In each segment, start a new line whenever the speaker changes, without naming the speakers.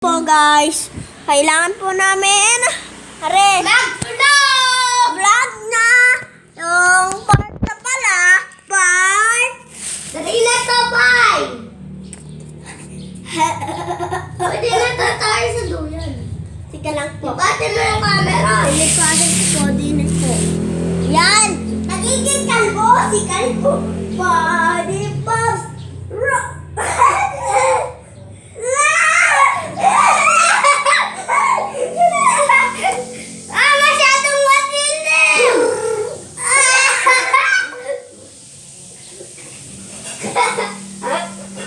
Po guys, kailangan po namin vlog na yung part na pala
Dali na to, Pai! Pwede na to tayo sa duyan.
Sige lang po.
Ipatin mo yung camera.
Ilipatin po, dinig po. Yan! Nagiging kalbo si kalbo. Body pops.
Masyadong matindi!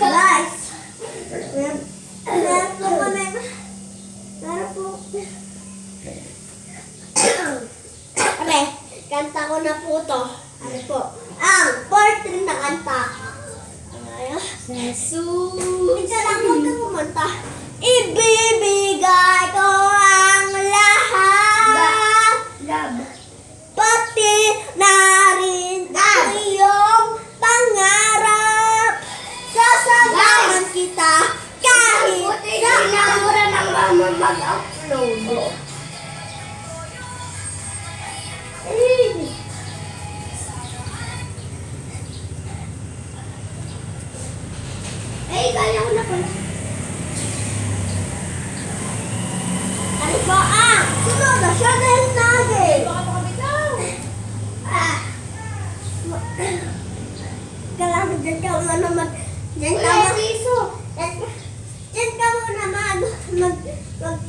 Guys, meron po kami. Meron po. Kami, kanta ko na po to. Ano po? Ang portrait na kanta. Ano?
Jesus!
Minsan lang huwag ka kumanta. Ibibigay ko ang lahat.
Gab.
Pati na rin ang iyong pangarap. Sasamahan kita kahit
Buti
saan.
sinamura ng mama mag-upload.
Kaya ko na pala. Ano ba sunod na siya dahil nagay. Kailangan dyan ka muna naman. Dyan ka
Wala
muna.
siso.
Dyan ka muna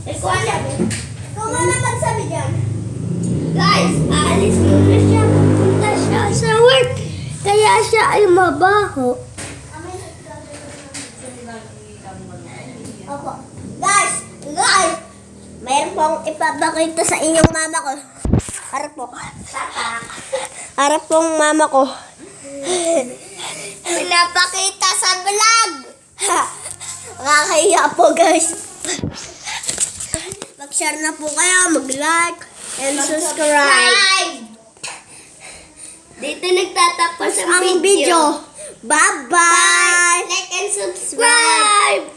Ikaw muna magsabi dyan.
Guys, aalis muna siya. Pupunta siya sa work. Kaya siya ay mabaho.
Opo. Guys, mayroon pong ipapakita sa inyong mama ko. Harap po. Harap pong mama ko.
Pinapakita sa vlog.
Nakakahiya po guys. Mag-share na po kayo, mag-like, and subscribe.
Dito nagtatapos
Ang video. Bye-bye!
Like and subscribe.